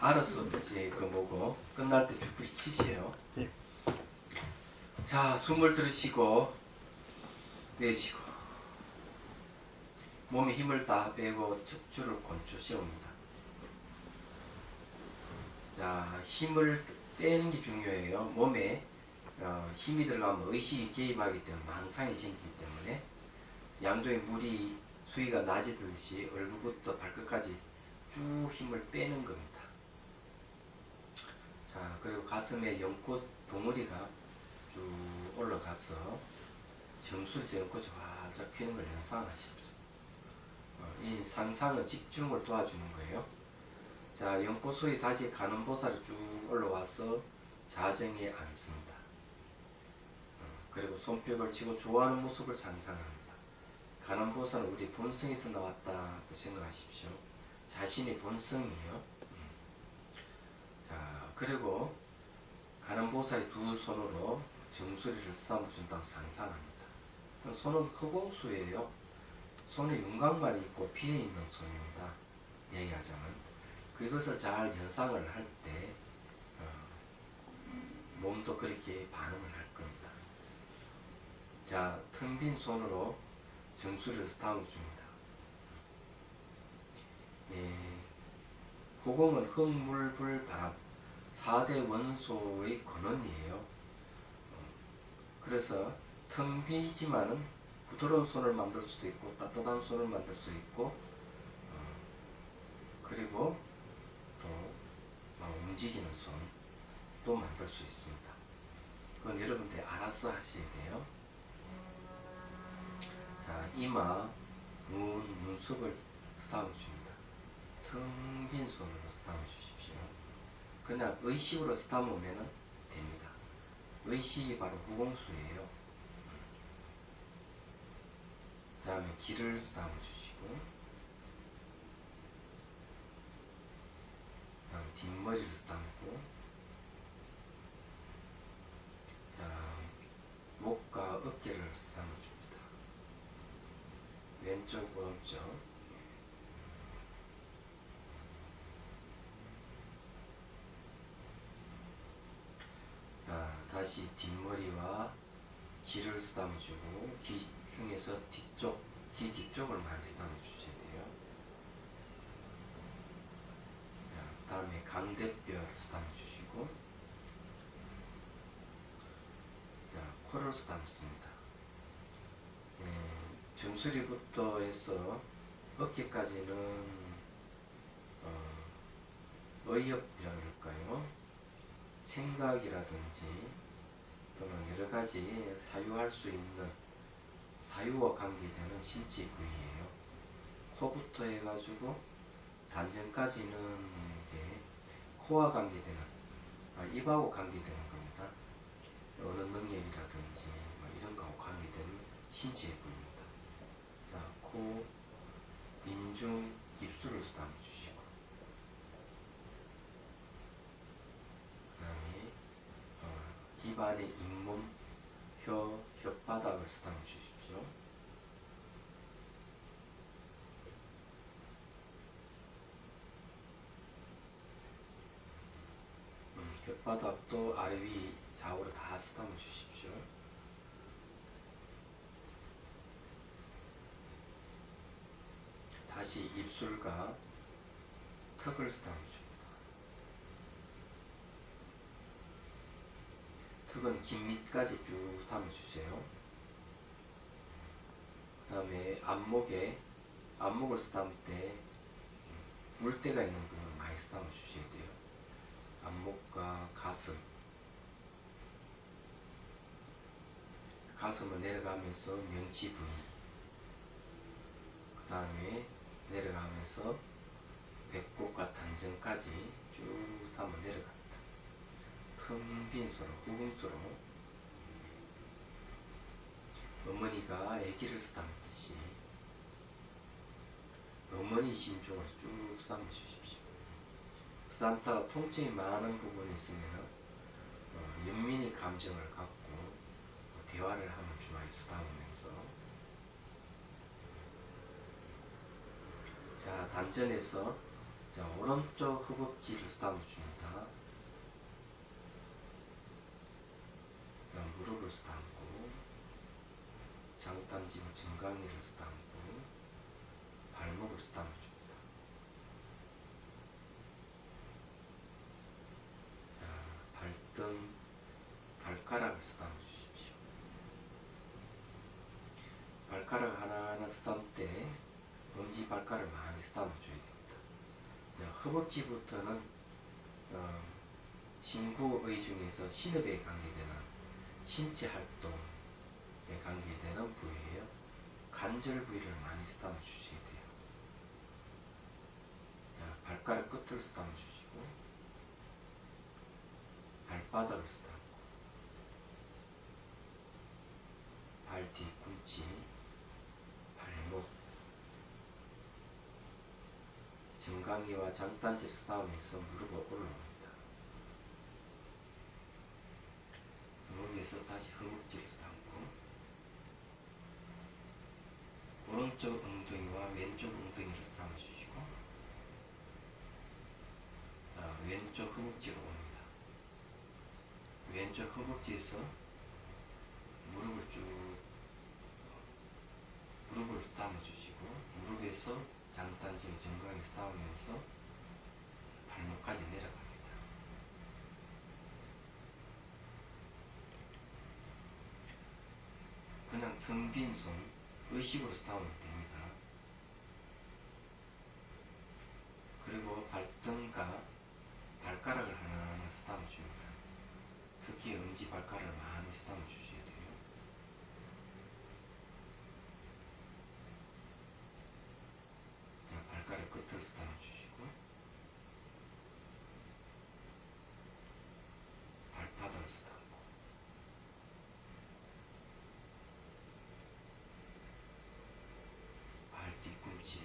알았어. 이제 뭐고 끝날 때 죽불 치세요. 예. 자, 숨을 들이쉬고 내쉬고 몸에 힘을 다 빼고 척추를 곤추 세웁니다. 자, 힘을 빼는 게 중요해요. 몸에 힘이 들어가면 의식이 개입하기 때문에 망상이 생기기 때문에 양쪽에 물이 수위가 낮아지듯이 얼굴부터 발끝까지 쭉 힘을 빼는 겁니다. 자, 그리고 가슴에 연꽃 덩어리가 쭉 올라가서 정수에서 연꽃이 활짝 피는 걸 연상하십시오. 이 상상은 집중을 도와주는 거예요. 자, 연꽃소리 다시 간원보살이 쭉 올라와서 자정에 앉습니다. 그리고 손뼉을 치고 좋아하는 모습을 상상합니다. 간원보살은 우리 본성에서 나왔다고 생각하십시오. 자신이 본성이에요. 자, 그리고 간원보살이 두 손으로 정수리를 쓰다듬어준다고 상상합니다. 손은 허공수예요. 손에 윤곽만 있고 비어있는 손입니다. 얘기하자면 그것을 잘 연상을 할 때 몸 몸도 그렇게 반응을 할 겁니다. 자, 텅 빈 손으로 정수를 스타워 줍니다. 후공은 흙, 물, 불, 바람 4대 원소의 근원이에요. 그래서 텅 비지만은 부드러운 손을 만들 수도 있고 따뜻한 손을 만들 수 있고 그리고 또 움직이는 손도 만들 수 있습니다. 그건 여러분들이 알아서 하셔야 돼요. 자, 이마, 눈썹을 스타워 줍니다. 텅 빈 손으로 스타워 주십시오. 그냥 의식으로 스타우면 됩니다. 의식이 바로 후공수예요. 그 다음에 귀를 스타워 주시고, 그 다음에 뒷머리를 스타우고, 자, 목과 어깨를 스타워 줍니다. 왼쪽, 오른쪽. 다시 뒷머리와 귀를 쓰다듬어주고 귀 중에서 귀 뒤쪽을 많이 쓰다듬어주셔야 돼요. 그 다음에 강대뼈를 쓰다듬어주시고 코를 쓰다듬습니다. 정수리부터 해서 어깨까지는 의협이라고 할까요? 생각이라든지 또는 여러 가지 사유할 수 있는 사유와 관계되는 신체 부위예요. 코부터 해가지고 단전까지는 이제 코와 관계되는 입하고 관계되는 겁니다. 어느 능력이라든지 이런 거하고 관계되는 신체 부위입니다. 자, 코, 인중, 입술을 쓰다듬어 주시고 입 안에 잇몸, 혓바닥을 쓰다듬어 주십시오. 혓바닥도 아래 위 좌우로 다 쓰다듬어 주십시오. 다시 입술과 턱을 쓰다듬어 줍니다. 턱은 긴 밑까지 쭉 담아주세요. 그 다음에 안목을 쓰다듬을 때 물때가 있는 부분을 많이 쓰다듬어 주셔야 돼요. 안목과 가슴은 내려가면서 명치 부위, 그 다음에 내려가면서 배꼽과 단전까지 쭉 담아 내려갑니다. 텅 빈 손으로, 후궁수로 어머니가 아기를 쓰다듬듯이 어머니 심중을 쭉 쓰다듬어 주십시오. 쓰다듬다가 통증이 많은 부분이 있으면 연민의 감정을 갖고 대화를 하면 좋아요. 쓰다듬으면서 자, 단전에서 자, 오른쪽 허벅지를 쓰다듬어 줍니다. 무릎을 쓰다듬고 장단지와 정강이를 쓰다듬고 발목을 쓰다듬어 줍니다. 발등, 발가락을 쓰다듬어 주십시오. 발가락 하나하나 쓰다듬을 때 엄지 발가락을 많이 쓰다듬어 줘야 됩니다. 자, 허벅지부터는 신구의 중에서 신읍에 관계되는 신체 활동에 관계되는 부위예요. 관절 부위를 많이 쓰다듬어 주셔야 돼요. 자, 발가락 끝을 쓰다듬어 주시고 발바닥을 쓰다듬고 발 뒤꿈치, 발목, 정강이와 장단지를 쓰다듬으면서 무릎을 올라옵니다. 누우면서 다시 허벅지를 쓰다듬고 오른쪽 엉덩이와 왼쪽 엉덩이를 쓰다듬어 주시고 왼쪽 허벅지로 옵니다. 왼쪽 허벅지에서 무릎을 담아주시고, 무릎에서 장단지 정강에서 닿으면서 발목까지 내려갑니다. 그냥 텅 빈 손, 의식으로서 닿으면 됩니다. 그리고 발등과 발가락을 하나하나 쓰다듬어줍니다. 특히 엄지 발가락을 많이 쓰다듬어주셔야 돼요. 자, 발가락 끝을 쓰다듬어주시고, 발바닥을 쓰다듬고, 발 뒤꿈치,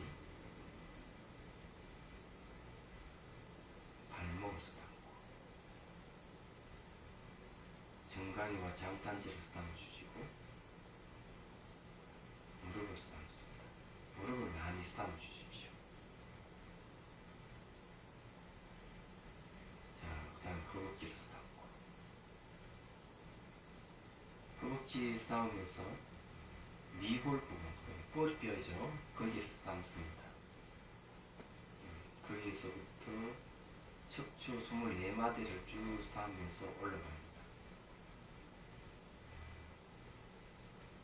발목을 쓰다듬고, 정강이와 장단지를 쓰다듬어주시고, 무릎을 쓰다듬습니다. 무릎을 많이 쓰다듬어주십시오. 자, 그 다음에 허벅지를 쓰다듬고, 허벅지 쓰다듬으면서 미골 부분, 꼬리뼈죠. 거기를 쓰다듬습니다. 거기에서부터 척추 24마디를 쭉 쓰다듬으면서 올라갑니다.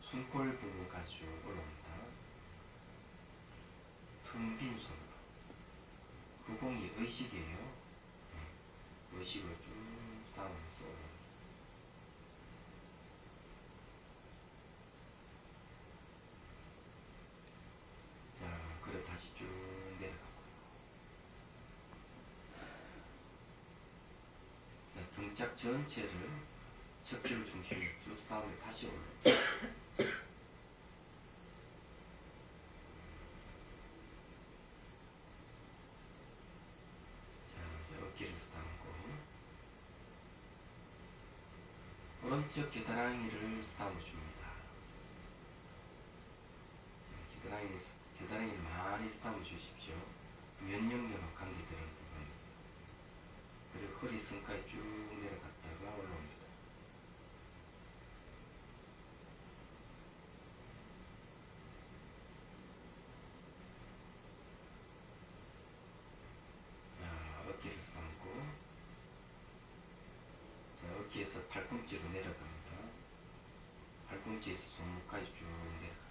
숨골 부분까지 쭉 올라옵니다. 텅 빈 손으로. 후공이 의식이에요. 의식으로 쭉 쓰다듬으면서 올라옵니다. 자, 그래 다시 쭉 내려가고요. 자, 등짝 전체를 척추를 중심으로 쭉 쓰다듬으면 다시 올라옵니다. 어깨를 쓰다듬고, 오른쪽 겨드랑이를 쓰다듬어줍니다. 겨드랑이를 많이 쓰다듬어주십시오. 면역력과 관계되는 부분. 그리고 허리 선까지 쭉 내려갔다가 올라옵니다. 어깨를 쓰다듬고, 자, 어깨에서 팔꿈치로 내려갑니다. 팔꿈치에서 손목까지 쭉 내려갑니다.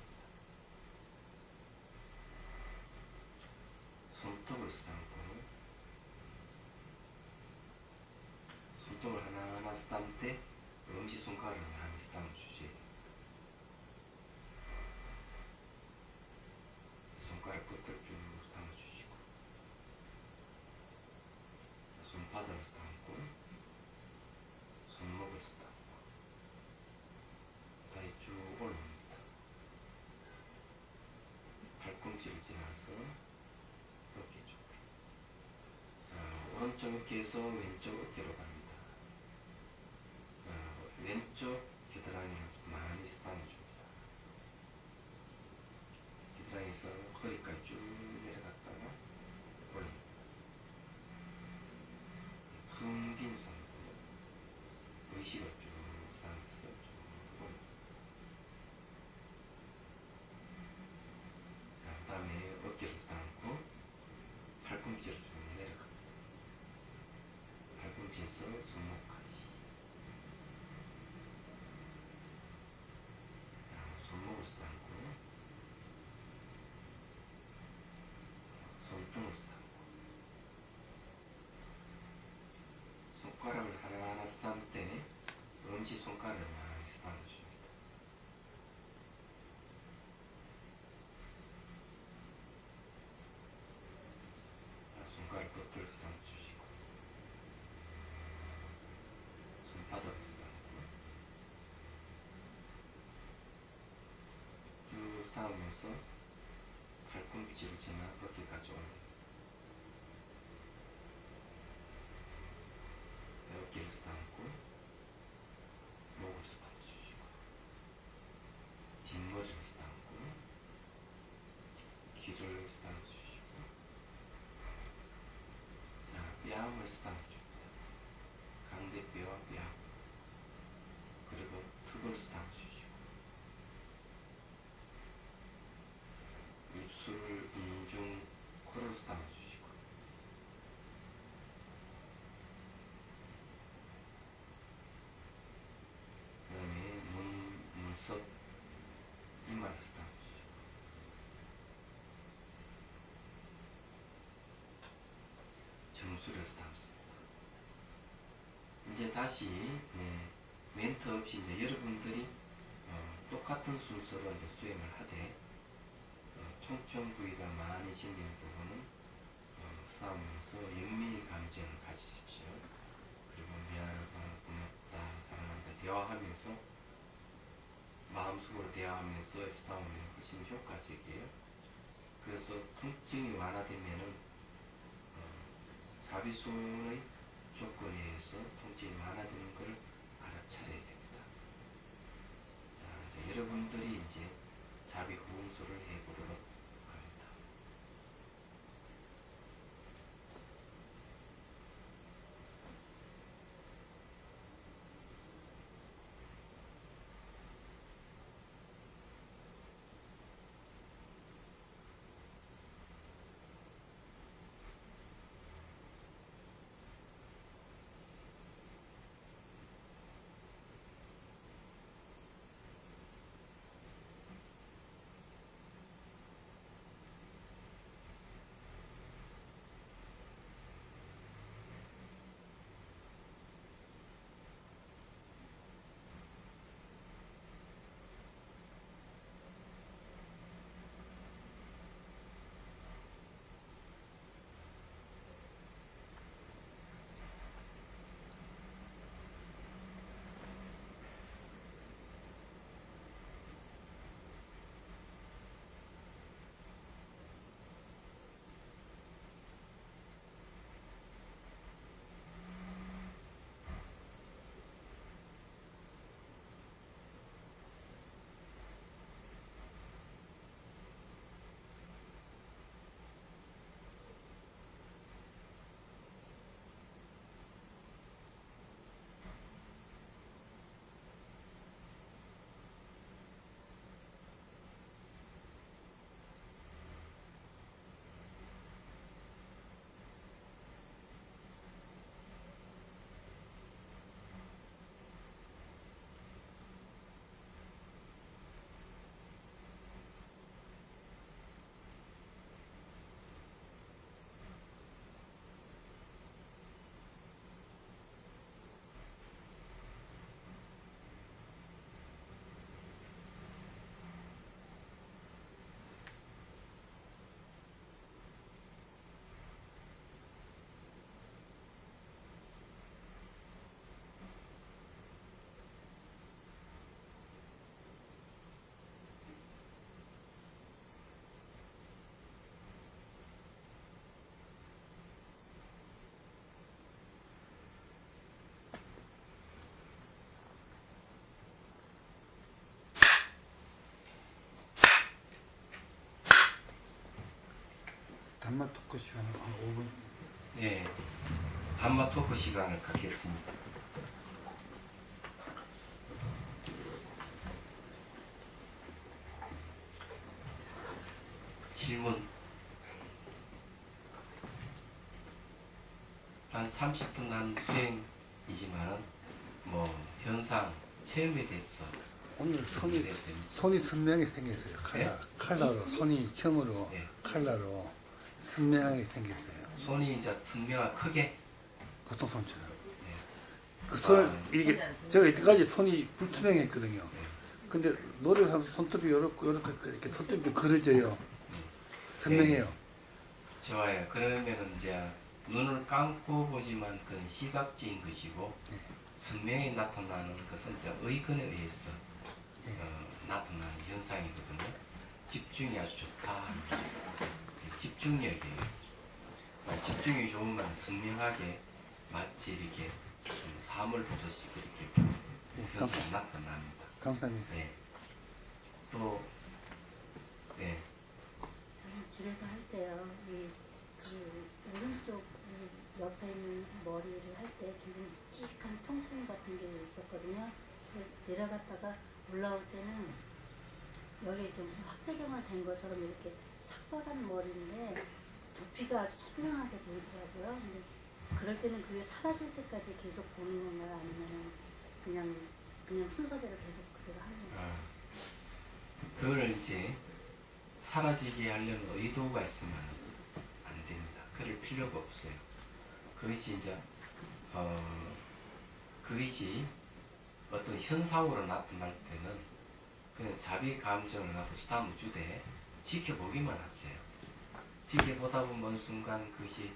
손톱을 쓰다듬고, 손톱을 하나하나 쓰다듬을 때 엄지손가락을 많이 쓰다듬어 주셔야 돼요. 손가락 끝을 쭉 담아주시고, 손바닥을 쓰다듬고, 손목을 쓰다듬고, 다리 쭉 올라옵니다. 팔꿈치를 지나서 어깨 쪽. 자, 오른쪽 어깨에서 왼쪽 어깨로 갑니다. 왼쪽 겨드랑이를 많이 쓰다듬어줍니다. 겨드랑이에서 허리까지 쭉 내려갔다가 올립니다. 텅 빈 손으로 의식을 쭉 쓰다듬어서 쭉 올립니다. 그 다음에 어깨를 쓰다듬고 팔꿈치를 쭉 내려갑니다. 팔꿈치에서 손목까지. 손목을 쓰다듬고, 손등을 쓰다듬고, 손가락을 하나하나 쓰다듬을 때 엄지손가락을 많이 쓰다듬어 줍니다. 손가락 끝을 쓰다듬어 주시고, 손바닥을 쓰다듬고, 쭉 쓰다듬으면서 팔꿈치를 지나 어깨까지 올립니다. 어깨를 쓰다듬고, 목을 쓰다듬어 주시고, 뒷머리를 쓰다듬고, 귀를 쓰다듬어 주시고, 자, 뺨을 쓰다듬어 줍니다. 강대뼈와 뺨. 검수를 해서 담습니다. 이제 다시 멘트 없이 이제 여러분들이 똑같은 순서로 이제 수행을 하되 통증 부위가 많이 생기는 부분은 싸우면서 영민히 감정을 가지십시오. 그리고 미안하다, 고맙다, 사랑한다 대화하면서 마음속으로 대화하면서 싸우면 훨씬 효과적이에요. 그래서 통증이 완화되면은 자비손의 조건에 의해서 통증이 완화되는 것을 알아차려야 됩니다. 자, 이제 여러분들이 이제 자비 호응소를 해보도록 합니다. 단맛 토크 시간 한 5분. 네, 단마 토크 시간을 갖겠습니다. 질문 한 30분 한 수행이지만 뭐 현상 체험에 대해서 오늘 손이 네. 선명히 생겼어요. 네? 칼라로 손이 처음으로 네. 칼라로 선명하게 생겼어요. 손이 이제 선명하게 크게 보통 손처럼. 네. 그 손을 아, 이게 제가 이때까지 손이 불투명했거든요. 근데 노력하면서 손톱이 이렇게 손톱이 그려져요. 선명해요. 좋아요. 그러면은 이제 눈을 감고 보지만 그건 시각적인 것이고 네. 선명히 나타나는 것은 이제 의근에 의해서 네. 나타나는 현상이거든요. 집중이 아주 좋다. 집중력이에요. 집중이 좋으면 선명하게 마치 이렇게 사물 보듯이 그렇게 현상이 나타납니다. 감사합니다. 네. 또 네. 저는 집에서 할 때요, 그 오른쪽 옆에 있는 머리를 할 때 굉장히 묵직한 통증 같은 게 있었거든요. 내려갔다가 올라올 때는 여기 좀 무슨 확대경화 된 것처럼 이렇게 삭발한 머리인데 두피가 아주 선명하게 보이더라고요. 근데 그럴 때는 그게 사라질 때까지 계속 보는 건가요? 아니면 그냥 순서대로 계속 그대로 하는 건가요? 그걸 이제 사라지게 하려는 의도가 있으면 안 됩니다. 그럴 필요가 없어요. 그것이 이제 그것이 어떤 현상으로 나타날 때는 그냥 자비 감정을 갖고 다음 주되 지켜보기만 하세요. 지켜보다 보면 순간 그것이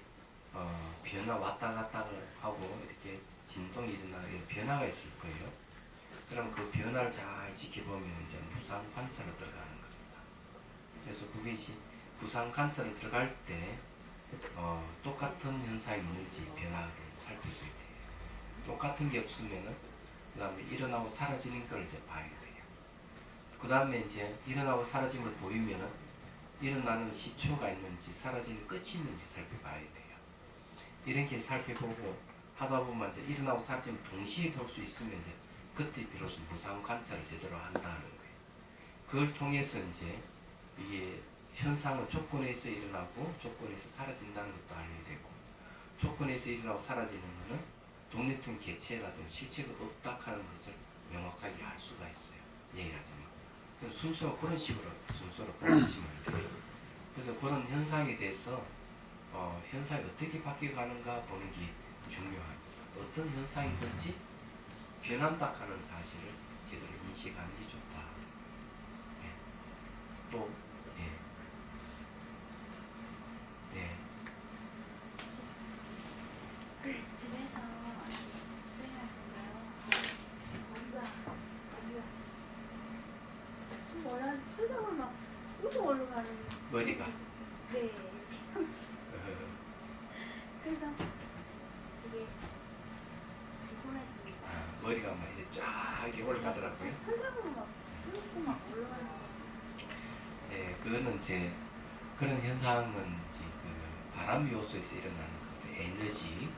변화 왔다 갔다 하고 이렇게 진동이 일어나고 이런 변화가 있을 거예요. 그럼 그 변화를 잘 지켜보면 이제 무상 관찰로 들어가는 겁니다. 그래서 그것이 무상 관찰로 들어갈 때 똑같은 현상이 있는지 변화를 살피게 돼요. 똑같은 게 없으면은 그 다음에 일어나고 사라지는 걸 이제 봐야 돼요. 그 다음에 이제 일어나고 사라짐을 보이면은 일어나는 시초가 있는지 사라지는 끝이 있는지 살펴봐야 돼요. 이렇게 살펴보고 하다 보면 이제 일어나고 사라짐을 동시에 볼 수 있으면 이제 그때 비로소 무상 관찰을 제대로 한다는 거예요. 그걸 통해서 이제 이게 현상은 조건에서 일어나고 조건에서 사라진다는 것도 알게 되고, 조건에서 일어나고 사라지는 것은 독립된 개체라든 실체가 없다 하는 것을 명확하게 알 수가 있어요. 얘기하자면. 순서가 그런 식으로 순서로 보시면 돼요. 그래서 그런 현상에 대해서 현상이 어떻게 바뀌어가는가 보는 게 중요합니다. 어떤 현상이든지 변한다 하는 사실을 제대로 인식하는 게 좋다. 예. 또 예. 네. 집에서 뭐야 천장을 막 뚫고 올라가는 머리가 네 그래서 되게 궁금했습니다. 머리가 막 이제 쫙 이렇게 올라가더라고요. 천장으로 막 뚫고 막 올라가는 예, 그거는 이제 그런 현상은 이제 그 바람 요소에서 일어나는 그 에너지,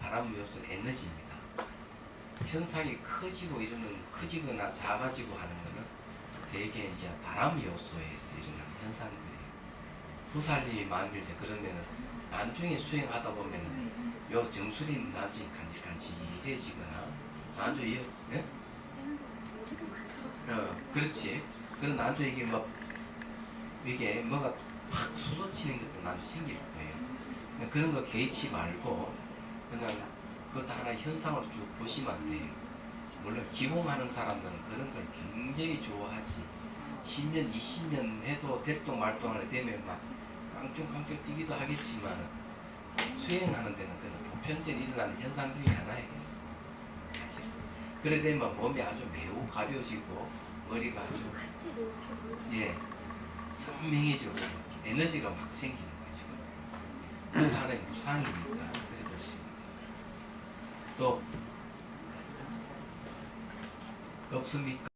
바람 요소 에너지입니다. 현상이 커지거나 작아지고 하는 거는 대개 이제 바람 요소에서 일어나는 현상들이에요. 부살림이 만일 이제 그러면은 나중에 수행하다 보면은 요 정수리 나중에 간질간질해지거나 나중에 예? 그렇지. 그럼 나중에 이게 뭐가 확 쏟아치는 것도 나중에 생길 거예요. 그러니까 그런 거 개의치 말고 그냥 그것도 하나의 현상으로 쭉 보시면 안 돼요. 물론 기공하는 사람들은 그런 걸 굉장히 좋아하지. 10년, 20년 해도 대똥 말똥을 되면 막 깡충깡충 뛰기도 하겠지만 수행하는 데는 그런 보편적으로 일어나는 현상 중에 하나예요. 사실. 그래 되면 몸이 아주 매우 가벼워지고 머리가 아주 예 선명해지고 에너지가 막 생기는 거죠. 하나의 무상이니까 그래 보시면 또 없습니까?